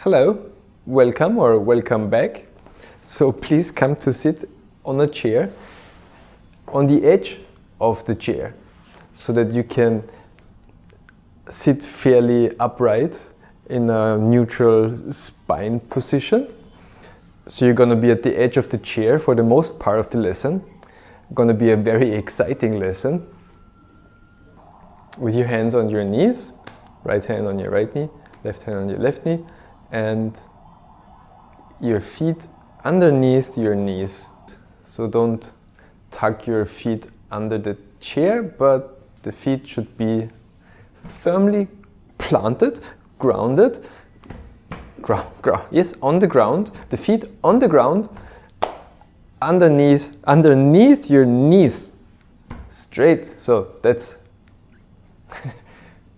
Hello, welcome or welcome back. So please come to sit on a chair, on the edge of the chair, so that you can sit fairly upright in a neutral spine position. So you're going to be at the edge of the chair for the most part of the lesson. Going to be a very exciting lesson. With your hands on your knees, right hand on your right knee, left hand on your left knee, and your feet underneath your knees. So don't tuck your feet under the chair, but the feet should be firmly planted, grounded, yes, on the ground, the feet on the ground, underneath your knees, straight. So that's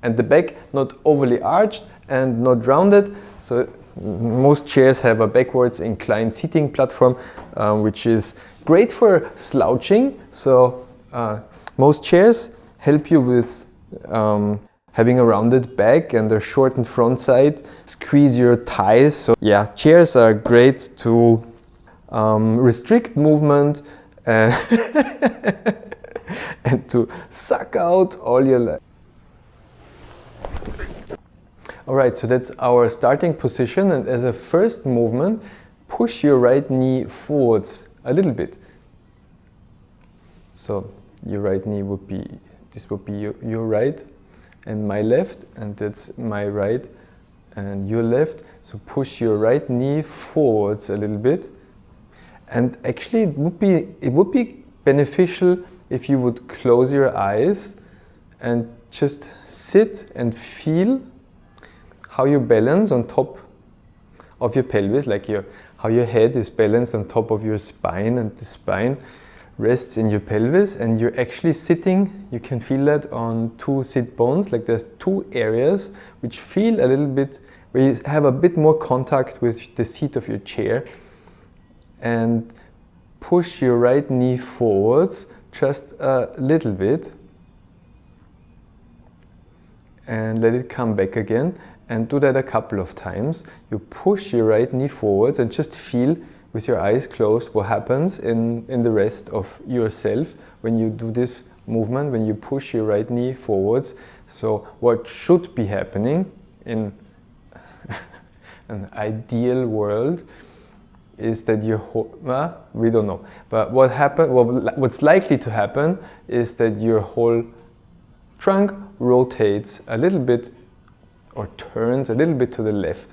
and the back not overly arched and not rounded. So most chairs have a backwards inclined seating platform, which is great for slouching. So most chairs help you with having a rounded back and a shortened front side, squeeze your thighs. So yeah, chairs are great to restrict movement and, and to suck out all your legs. Alright, so that's our starting position, and as a first movement, push your right knee forwards a little bit. So your right knee would be, this would be your right and my left, and that's my right and your left. So push your right knee forwards a little bit. And actually it would be beneficial if you would close your eyes and just sit and feel how you balance on top of your pelvis, like how your head is balanced on top of your spine and the spine rests in your pelvis, and you're actually sitting, you can feel that on two sit bones, like there's two areas which feel a little bit, where you have a bit more contact with the seat of your chair, and push your right knee forwards just a little bit and let it come back again. And do that a couple of times. You push your right knee forwards and just feel with your eyes closed what happens in the rest of yourself when you do this movement, when you push your right knee forwards. So what should be happening in an ideal world is that your we don't know, but what's likely to happen is that your whole trunk rotates a little bit or turns a little bit to the left,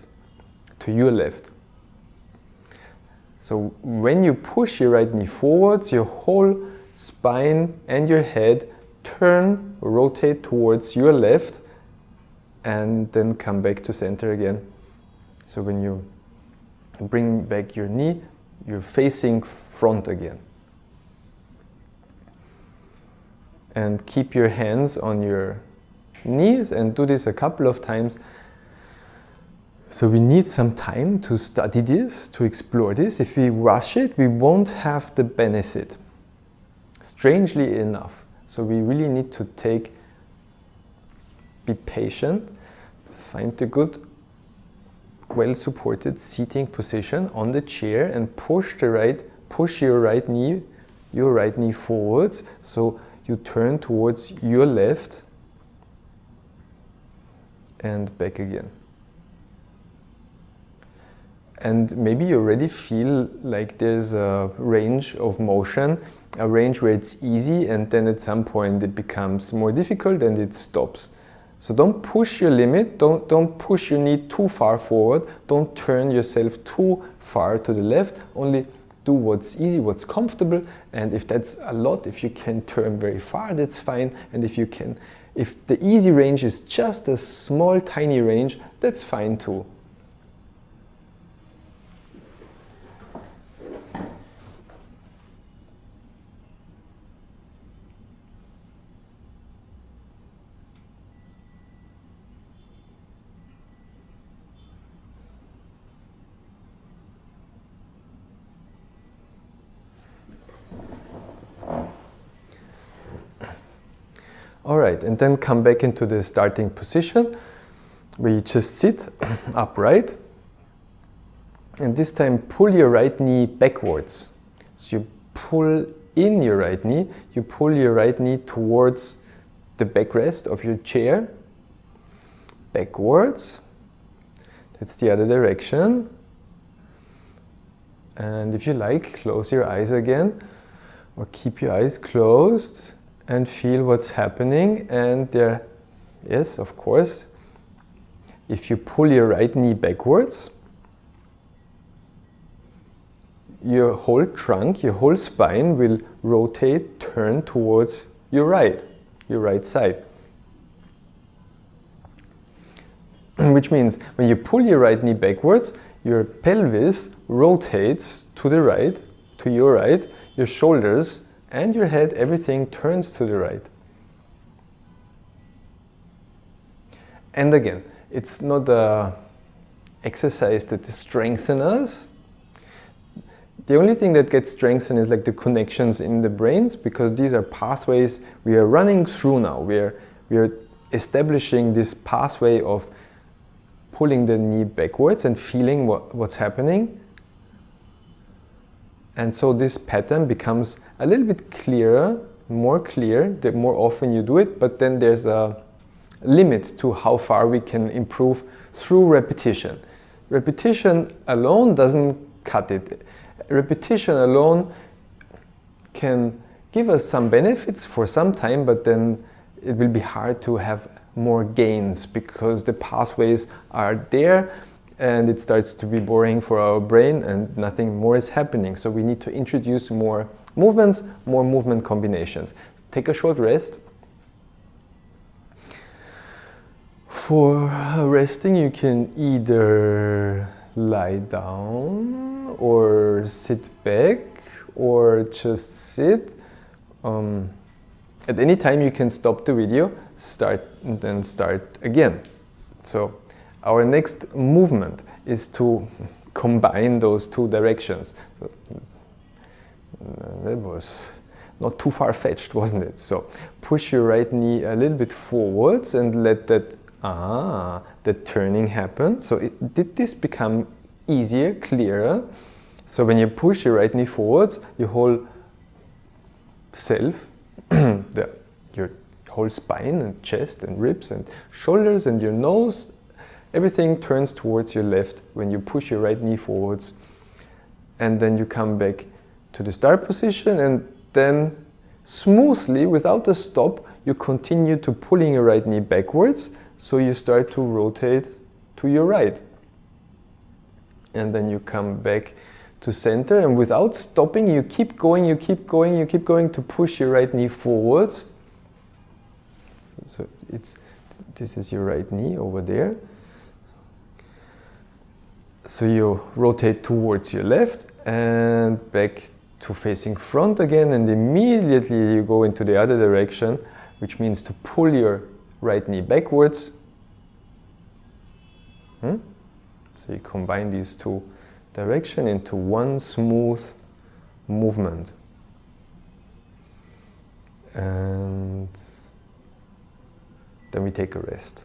to your left. So when you push your right knee forwards, your whole spine and your head turn, rotate towards your left, and then come back to center again. So when you bring back your knee, you're facing front again. And keep your hands on your knees and do this a couple of times. So we need some time to study this, to explore this. If we rush it, we won't have the benefit, strangely enough. So we really need to be patient, find a good, well-supported seating position on the chair, and push your right knee forwards. So you turn towards your left and back again. And maybe you already feel like there's a range of motion, a range where it's easy, and then at some point it becomes more difficult and it stops. So don't push your limit, don't push your knee too far forward, don't turn yourself too far to the left, only do what's easy, what's comfortable, and if that's a lot, if you can turn very far, that's fine, and if the easy range is just a small, tiny range, that's fine too. All right, and then come back into the starting position where you just sit upright And this time pull your right knee backwards. So you pull in your right knee, you pull your right knee towards the backrest of your chair, backwards. That's the other direction. And if you like, close your eyes again, or keep your eyes closed and feel what's happening. And there, yes, of course, if you pull your right knee backwards, your whole trunk, your whole spine will rotate, turn towards your right side. Which means when you pull your right knee backwards, your pelvis rotates to the right, to your right, your shoulders and your head, everything turns to the right. And again, it's not an exercise that strengthens us. The only thing that gets strengthened is like the connections in the brains, because these are pathways we are running through now. We are establishing this pathway of pulling the knee backwards and feeling what's happening. And so this pattern becomes a little bit clearer, more clear, the more often you do it, but then there's a limit to how far we can improve through repetition. Repetition alone doesn't cut it. Repetition alone can give us some benefits for some time, but then it will be hard to have more gains because the pathways are there and it starts to be boring for our brain and nothing more is happening. So we need to introduce more movements, more movement combinations. Take a short rest. For resting, you can either lie down or sit back or just sit. At any time you can stop the video, start and then start again. So our next movement is to combine those two directions. That was not too far-fetched, wasn't it? So push your right knee a little bit forwards and let that turning happen. So did this become easier, clearer? So when you push your right knee forwards, your whole self, your whole spine and chest and ribs and shoulders and your nose, everything turns towards your left when you push your right knee forwards. And then you come back to the start position, and then smoothly, without a stop, you continue to pulling your right knee backwards, so you start to rotate to your right. And then you come back to center, and without stopping, you keep going, you keep going, you keep going to push your right knee forwards. So this is your right knee over there. So you rotate towards your left and back to facing front again, and immediately you go into the other direction, which means to pull your right knee backwards. So you combine these two directions into one smooth movement. And then we take a rest.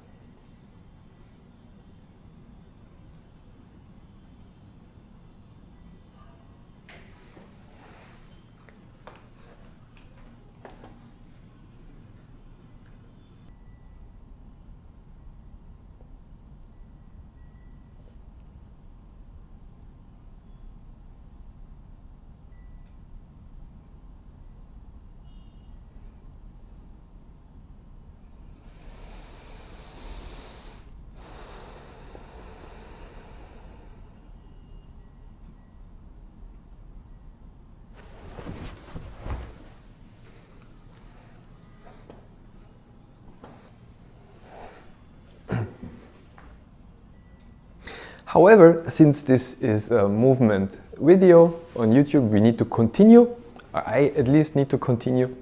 However, since this is a movement video on YouTube, we need to continue. I at least need to continue.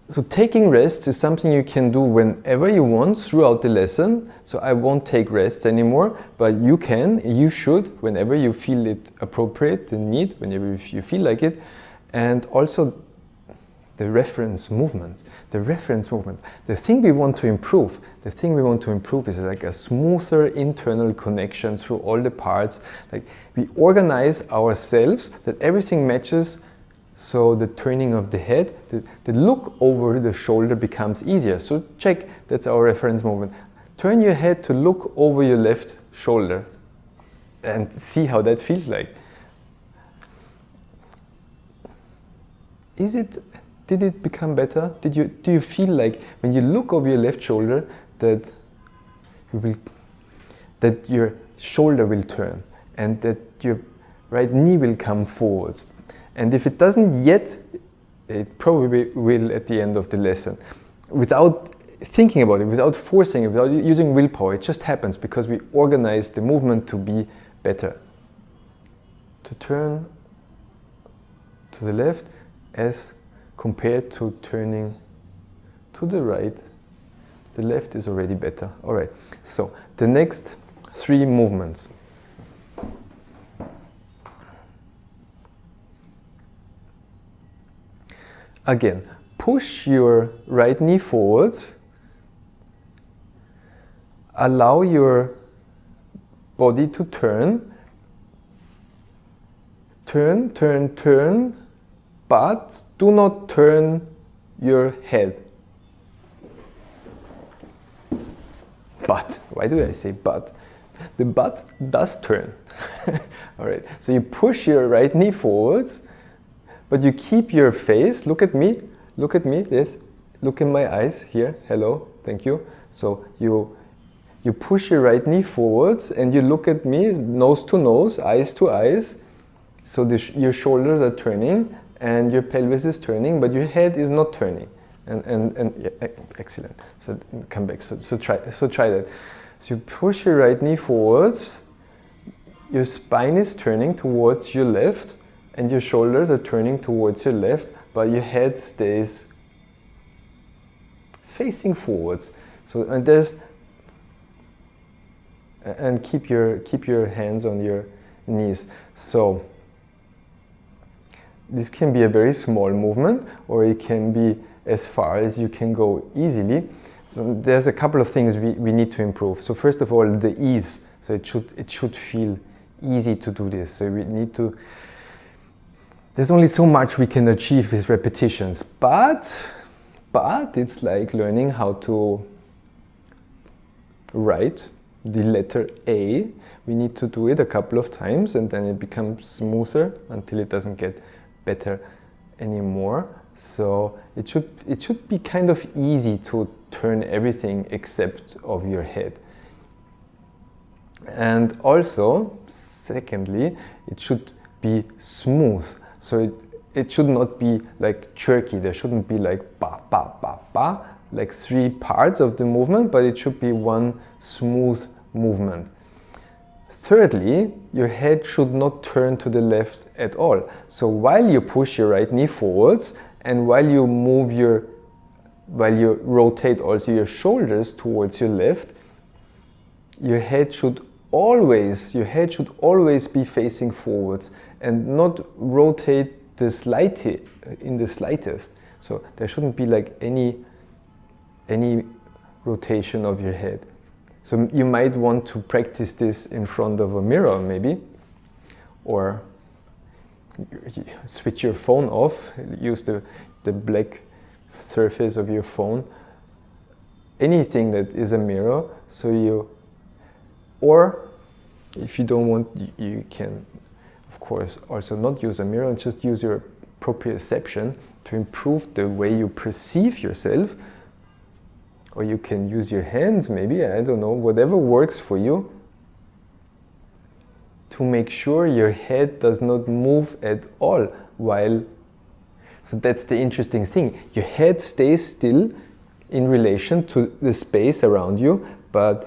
So taking rests is something you can do whenever you want throughout the lesson. So I won't take rests anymore, but you can, you should, whenever you feel it appropriate, the need, whenever you feel like it. And also the reference movement. The reference movement. The thing we want to improve, is like a smoother internal connection through all the parts. Like we organize ourselves that everything matches, so the turning of the head, the look over the shoulder becomes easier. So check, that's our reference movement. Turn your head to look over your left shoulder and see how that feels like. Did it become better? Do you feel like when you look over your left shoulder that your shoulder will turn and that your right knee will come forwards? And if it doesn't yet, it probably will at the end of the lesson. Without thinking about it, without forcing it, without using willpower, it just happens because we organize the movement to be better. To turn to the left as compared to turning to the right. The left is already better. All right, so the next 3 movements. Again, push your right knee forwards. Allow your body to turn. Turn, turn, turn, but do not turn your head. But, why do I say but? The butt does turn. All right, so you push your right knee forwards, but you keep your face. Look at me, yes, look in my eyes here, hello, thank you. So you push your right knee forwards and you look at me, nose to nose, eyes to eyes. So your shoulders are turning and your pelvis is turning, but your head is not turning. And yeah, excellent. So come back. So try that. So you push your right knee forwards. Your spine is turning towards your left, and your shoulders are turning towards your left, but your head stays facing forwards. So and keep your hands on your knees. So this can be a very small movement, or it can be as far as you can go easily. So there's a couple of things we need to improve. So first of all, the ease. So it should feel easy to do this. So we need to. There's only so much we can achieve with repetitions, but it's like learning how to write the letter A. We need to do it a couple of times and then it becomes smoother until it doesn't get better anymore. So it should be kind of easy to turn everything except of your head. And also, secondly, it should be smooth. So it should not be like jerky. There shouldn't be like ba ba ba ba, like 3 parts of the movement, but it should be one smooth movement. Thirdly, your head should not turn to the left at all. So while you push your right knee forwards and while you rotate also your shoulders towards your left, your head should always be facing forwards and not rotate in the slightest. So there shouldn't be like any rotation of your head. So you might want to practice this in front of a mirror maybe, or switch your phone off, use the black surface of your phone, anything that is a mirror. So or if you don't want, you can of course also not use a mirror and just use your proprioception to improve the way you perceive yourself. Or you can use your hands maybe, I don't know, whatever works for you, to make sure your head does not move at all while. So that's the interesting thing. Your head stays still in relation to the space around you, but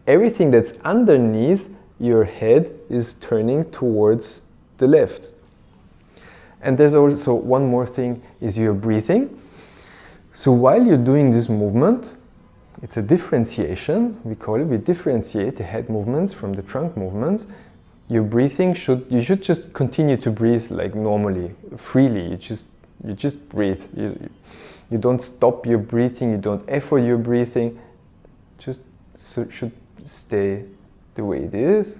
everything that's underneath your head is turning towards the left. And there's also one more thing, is your breathing. So while you're doing this movement, it's a differentiation, we call it. We differentiate the head movements from the trunk movements. Your breathing you should just continue to breathe like normally, freely. You just You just breathe. You don't stop your breathing, you don't effort your breathing. Just should stay the way it is.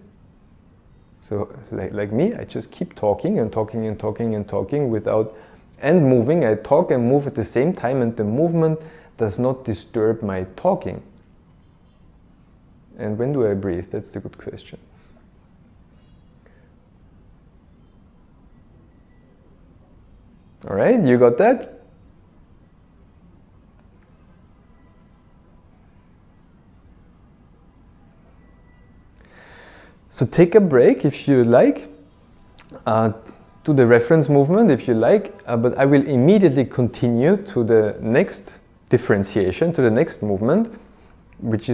So like me, I just keep talking and talking and talking and talking without and moving. I talk and move at the same time, and the movement does not disturb my talking. And when do I breathe? That's the good question. All right, you got that? So take a break if you like. Do the reference movement if you like, but I will immediately continue to the next differentiation, to the next movement, which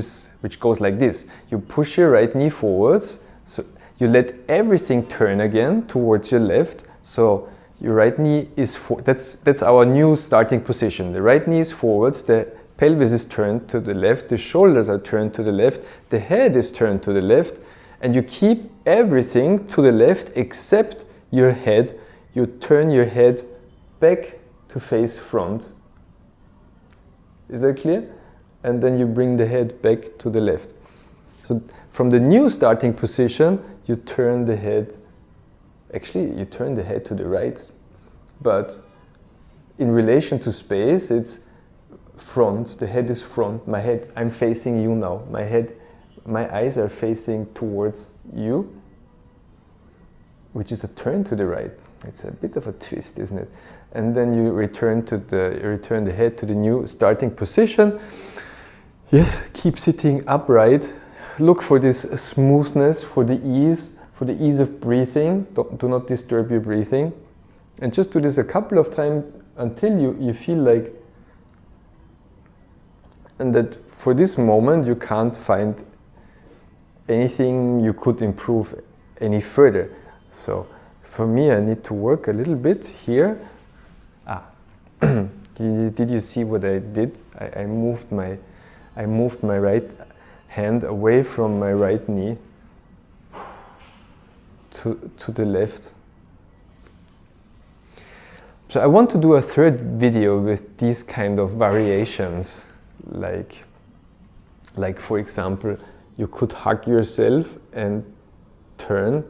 goes like this. You push your right knee forwards, so you let everything turn again towards your left. So your right knee is that's our new starting position. The right knee is forwards, the pelvis is turned to the left, the shoulders are turned to the left, the head is turned to the left, and you keep everything to the left except your head. You turn your head back to face front. Is that clear? And then you bring the head back to the left. So from the new starting position, you turn the head, actually you turn the head to the right, but in relation to space, it's front, the head is front, my head, I'm facing you now, my eyes are facing towards you, which is a turn to the right. It's a bit of a twist, isn't it? And then you return the head to the new starting position. Yes, keep sitting upright. Look for this smoothness, for the ease of breathing. Do not disturb your breathing. And just do this a couple of times until you feel like, and that for this moment you can't find anything you could improve any further. So for me, I need to work a little bit here. Did you see what I did? I moved my right hand away from my right knee to the left. So I want to do a third video with these kind of variations, like for example, you could hug yourself and turn.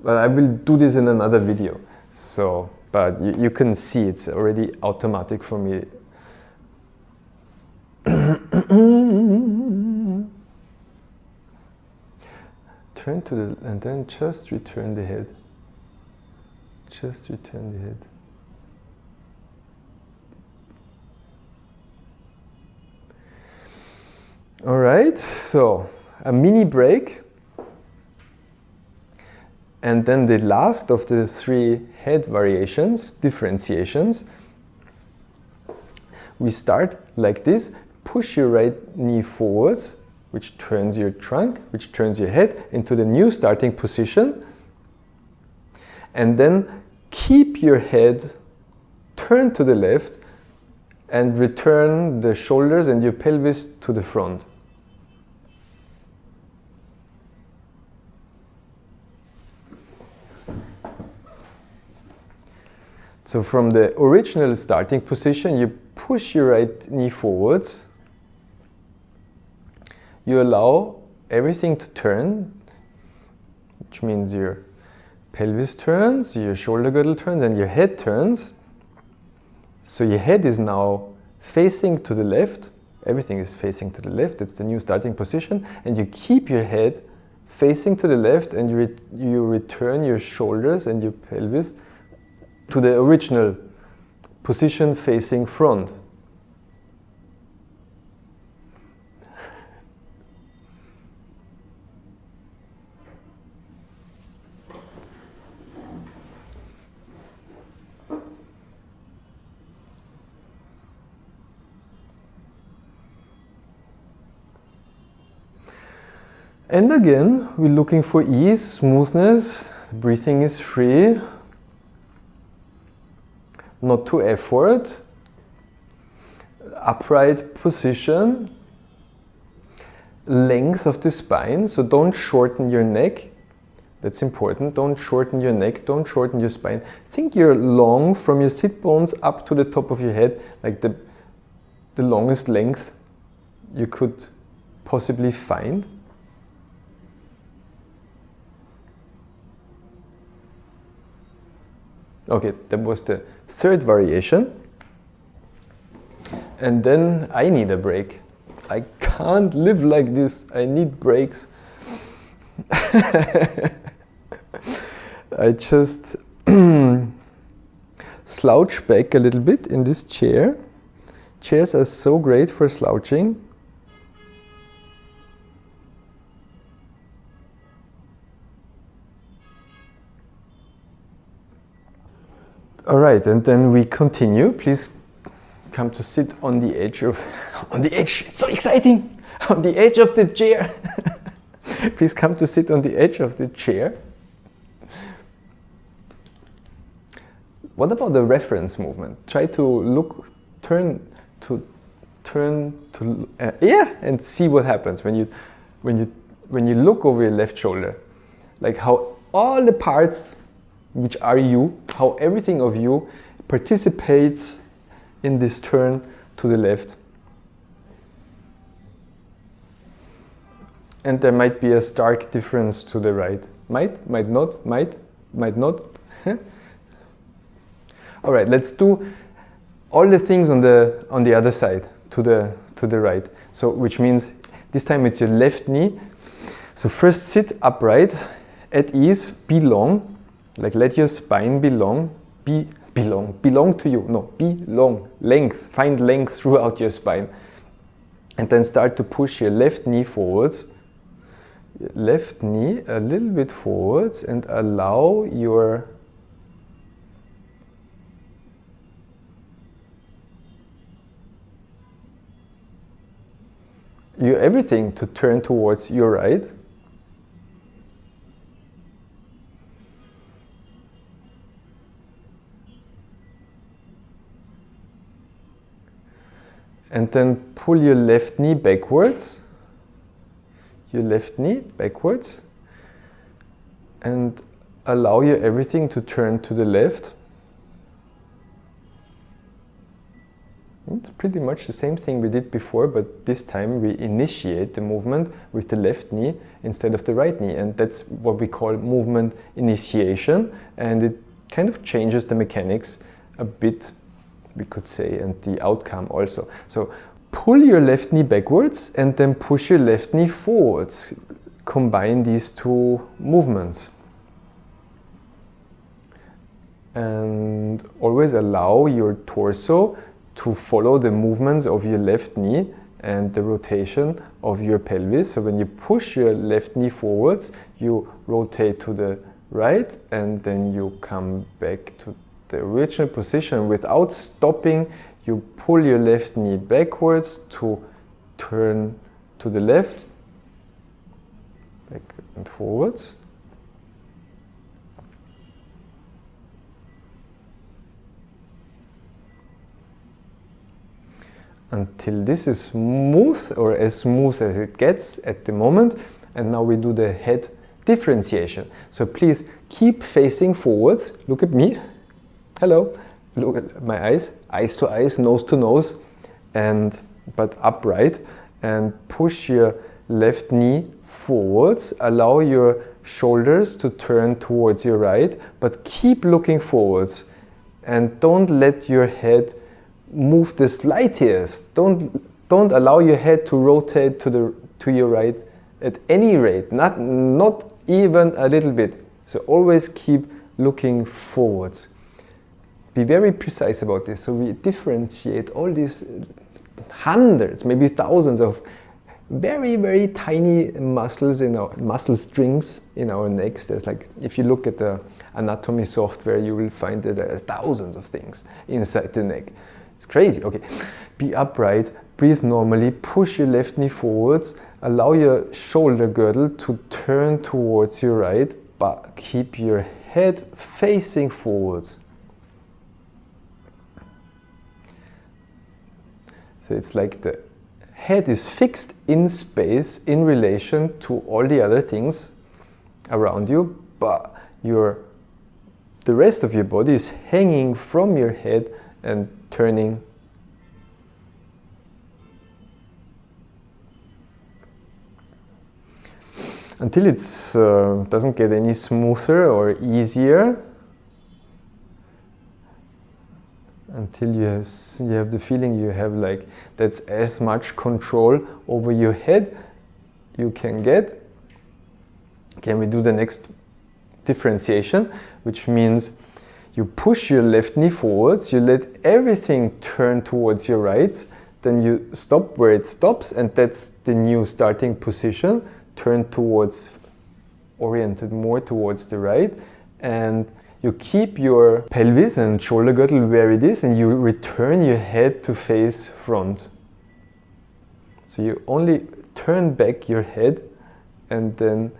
But I will do this in another video. So, but you can see it's already automatic for me. Turn to the, and then just return the head. Just return the head. All right, so a mini break. And then the last of the three head variations, differentiations. We start like this. Push your right knee forwards, which turns your trunk, which turns your head into the new starting position. And then keep your head turned to the left and return the shoulders and your pelvis to the front. So from the original starting position, you push your right knee forwards. You allow everything to turn, which means your pelvis turns, your shoulder girdle turns, and your head turns. So your head is now facing to the left. Everything is facing to the left. It's the new starting position. And you keep your head facing to the left, and you return your shoulders and your pelvis to the original position facing front. And again, we're looking for ease, smoothness, breathing is free. Not too effort, upright position, length of the spine, so don't shorten your neck, That's important. Don't shorten your neck, don't shorten your spine. Think you're long from your sit bones up to the top of your head, like the longest length you could possibly find. Okay, that was the third variation. And then I need a break. I can't live like this. I need breaks. I just slouch back a little bit in this chair. Chairs are so great for slouching. All right, and then we continue. Please come to sit on the edge of, it's so exciting, on the edge of the chair. Please come to sit on the edge of the chair. What about the reference movement? Try to look, turn to, yeah, and see what happens when you look over your left shoulder. Like how all the parts which are you, how everything of you participates in this turn to the left. And there might be a stark difference to the right. Might not. All right, let's do all the things on the other side, to the right. So, which means this time it's your left knee. So first sit upright, at ease, be long. Like let your spine belong to you. No, be long, length, find length throughout your spine. And then start to push your left knee forwards. Left knee a little bit forwards and allow your everything to turn towards your right. And then pull your left knee backwards. Your left knee backwards. And allow your everything to turn to the left. It's pretty much the same thing we did before, but this time we initiate the movement with the left knee instead of the right knee. And that's what we call movement initiation. And it kind of changes the mechanics a bit, we could say, and the outcome also. So pull your left knee backwards and then push your left knee forwards. Combine these two movements. And always allow your torso to follow the movements of your left knee and the rotation of your pelvis. So when you push your left knee forwards, you rotate to the right and then you come back to the original position without stopping. You pull your left knee backwards to turn to the left, back and forwards. Until this is smooth, or as smooth as it gets at the moment. And now we do the head differentiation. So please keep facing forwards. Look at me. Hello. Look at my eyes. Eyes to eyes, nose to nose, but upright. And push your left knee forwards. Allow your shoulders to turn towards your right, but keep looking forwards. And don't let your head move the slightest. Don't allow your head to rotate to your right at any rate, not even a little bit. So always keep looking forwards. Be very precise about this. So we differentiate all these hundreds, maybe thousands of very, very tiny muscles in our muscle strings in our necks. There's like, if you look at the anatomy software, you will find that there are thousands of things inside the neck. It's crazy. Okay, be upright, breathe normally, push your left knee forwards, allow your shoulder girdle to turn towards your right, but keep your head facing forwards. So it's like the head is fixed in space in relation to all the other things around you, but the rest of your body is hanging from your head and turning. Until it doesn't get any smoother or easier. Until you have the feeling you have like that's as much control over your head you can get. Can we do the next differentiation, which means you push your left knee forwards, you let everything turn towards your right, then you stop where it stops, and that's the new starting position. Turn towards, oriented more towards the right, and you keep your pelvis and shoulder girdle where it is, and you return your head to face front. So you only turn back your head, and then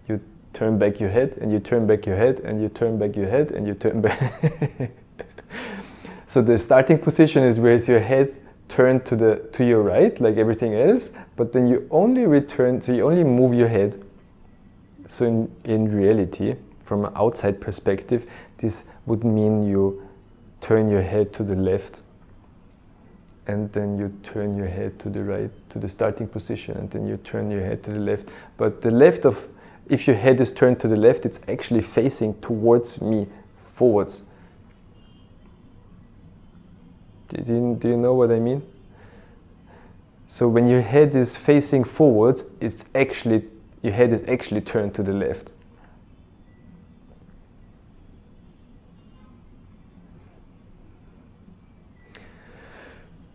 you turn back your head, and you turn back your head, and you turn back your head, and you turn back. So the starting position is with your head turned to your right, like everything else, but then you only return, so you only move your head. So in reality, from an outside perspective, this would mean you turn your head to the left, and then you turn your head to the right, to the starting position, and then you turn your head to the left. But the left of, if your head is turned to the left, it's actually facing towards me, forwards. Do you know what I mean? So when your head is facing forwards, it's actually, your head is actually turned to the left.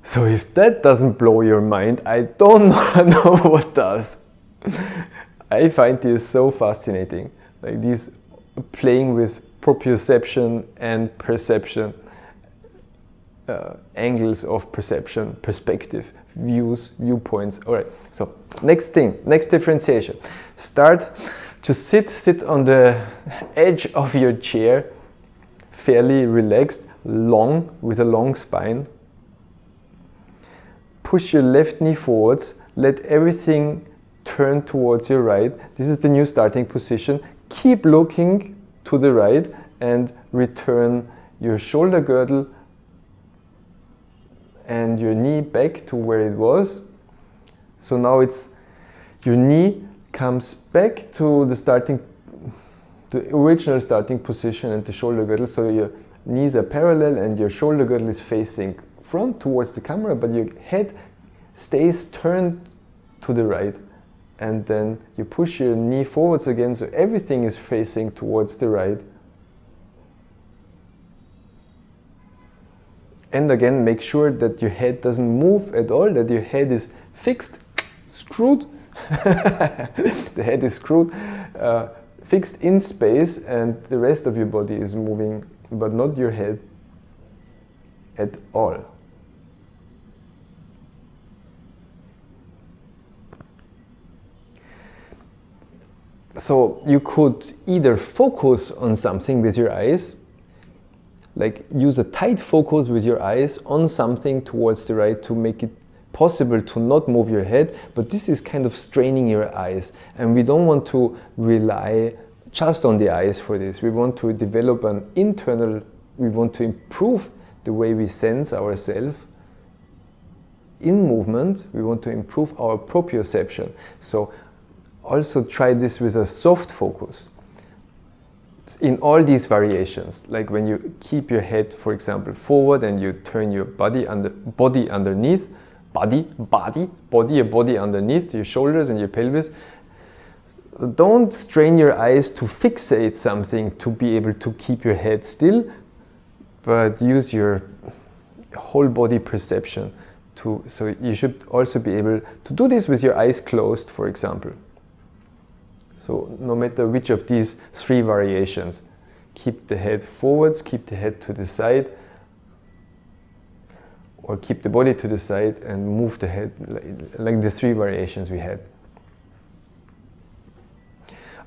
So if that doesn't blow your mind, I don't know what does. I find this so fascinating, like this playing with proprioception and perception, angles of perception, perspective, views, viewpoints. All right, so next thing, next differentiation. Start, just sit on the edge of your chair, fairly relaxed, long, with a long spine. Push your left knee forwards, let everything turn towards your right. This is the new starting position. Keep looking to the right and return your shoulder girdle and your knee back to where it was. So now it's, your knee comes back to the original starting position and the shoulder girdle. So your knees are parallel and your shoulder girdle is facing front towards the camera, but your head stays turned to the right, and then you push your knee forwards again, so everything is facing towards the right. And again, make sure that your head doesn't move at all, that your head is fixed, screwed. The head is screwed, fixed in space, and the rest of your body is moving, but not your head at all. So you could either focus on something with your eyes, like use a tight focus with your eyes on something towards the right to make it possible to not move your head, but this is kind of straining your eyes, and we don't want to rely just on the eyes for this. We want to develop an internal, we want to improve the way we sense ourselves in movement. We want to improve our proprioception. So also try this with a soft focus in all these variations, like when you keep your head, for example, forward and you turn your body underneath, your body underneath your shoulders and your pelvis. Don't strain your eyes to fixate something to be able to keep your head still, but use your whole body perception to, so you should also be able to do this with your eyes closed, for example. So no matter which of these three variations, keep the head forwards, keep the head to the side, or keep the body to the side and move the head, like the three variations we had.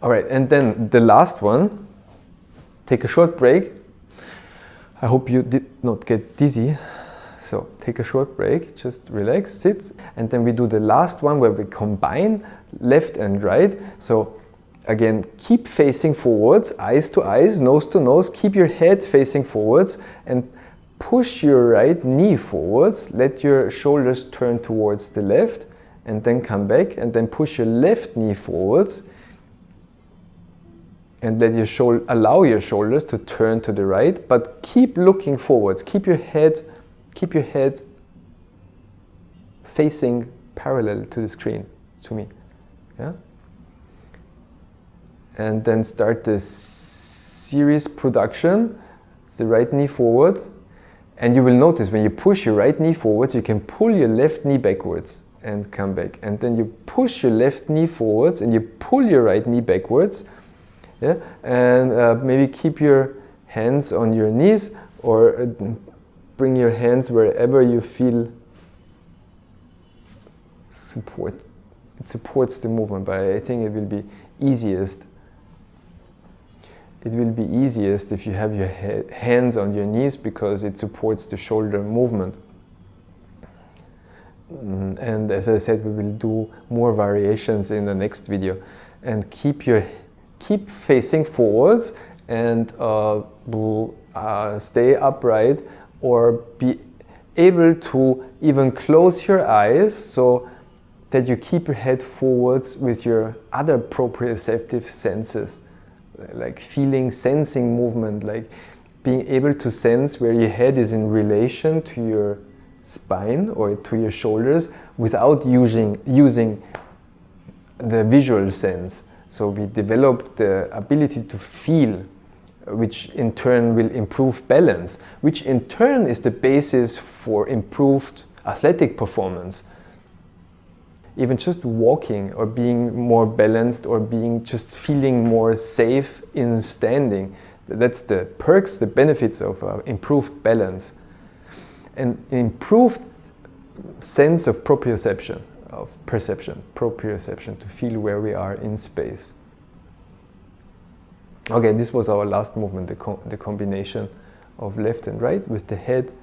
All right, and then the last one, take a short break. I hope you did not get dizzy. So take a short break, just relax, sit, and then we do the last one where we combine left and right. So Again, keep facing forwards, eyes to eyes, nose to nose. Keep your head facing forwards and push your right knee forwards. Let your shoulders turn towards the left and then come back, and then push your left knee forwards and let your allow your shoulders to turn to the right, but keep looking forwards. Keep your head facing parallel to the screen, to me. Yeah? And then start the series production. It's the right knee forward. And you will notice when you push your right knee forwards, you can pull your left knee backwards and come back. And then you push your left knee forwards and you pull your right knee backwards. Yeah? And maybe keep your hands on your knees, or bring your hands wherever you feel support. It supports the movement, but I think it will be easiest. It will be easiest if you have your hands on your knees, because it supports the shoulder movement. And as I said, we will do more variations in the next video. And keep facing forwards and stay upright, or be able to even close your eyes so that you keep your head forwards with your other proprioceptive senses, like feeling, sensing movement, like being able to sense where your head is in relation to your spine or to your shoulders without using the visual sense. So we develop the ability to feel, which in turn will improve balance, which in turn is the basis for improved athletic performance. Even just walking, or being more balanced, or just feeling more safe in standing. That's the perks, the benefits of improved balance. And improved sense of proprioception, proprioception, to feel where we are in space. Okay, this was our last movement, the combination of left and right with the head.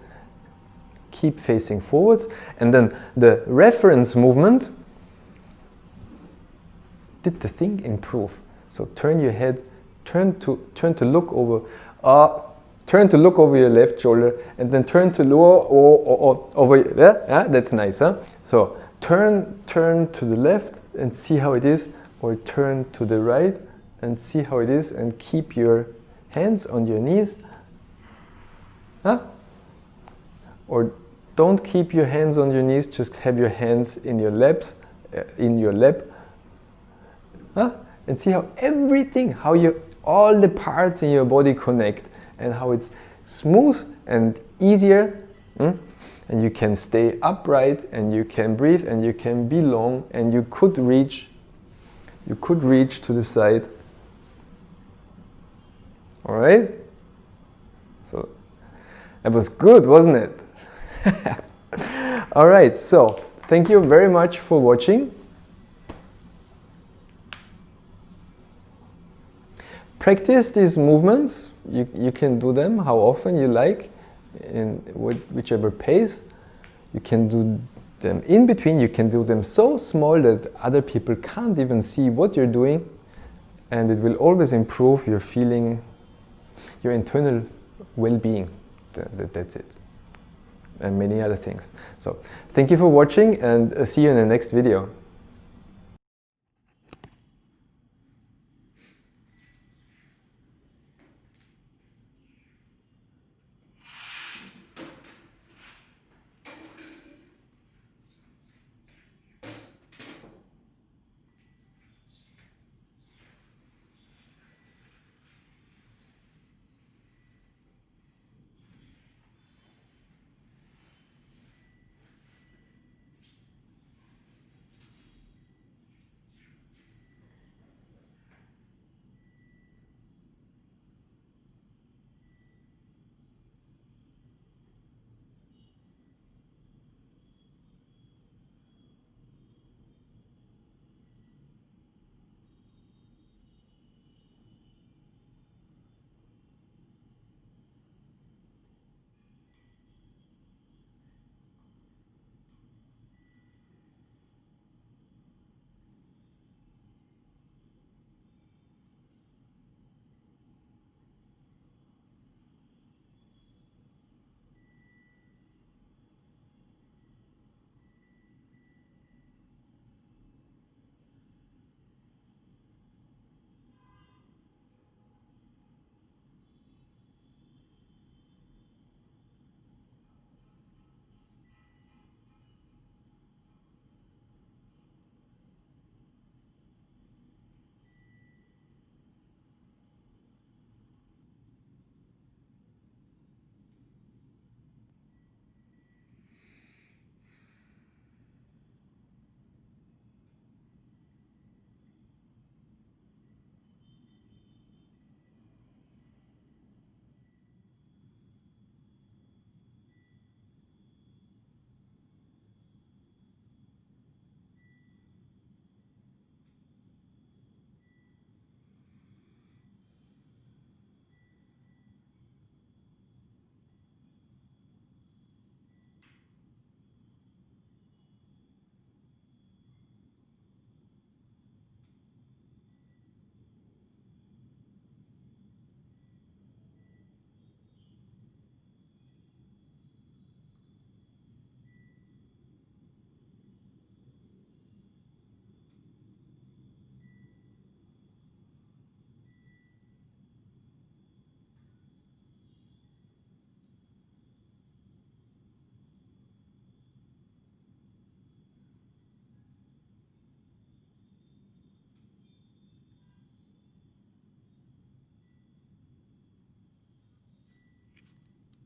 Keep facing forwards. And then the reference movement. Did the thing improve? So turn your head, turn to look over your left shoulder, and then turn to lower over there. Yeah, that's nice, huh? So turn to the left and see how it is, or turn to the right and see how it is, and keep your hands on your knees. Huh? Or don't keep your hands on your knees, just have your hands in your laps, Huh? And see how everything, all the parts in your body connect, and how it's smooth and easier. And you can stay upright, and you can breathe, and you can be long, and you could reach to the side. All right? So that was good, wasn't it? All right, so thank you very much for watching. Practice these movements. You can do them how often you like, in whichever pace. You can do them in between. You can do them so small that other people can't even see what you're doing, and it will always improve your feeling, your internal well-being. That's it. And many other things. So thank you for watching, and see you in the next video.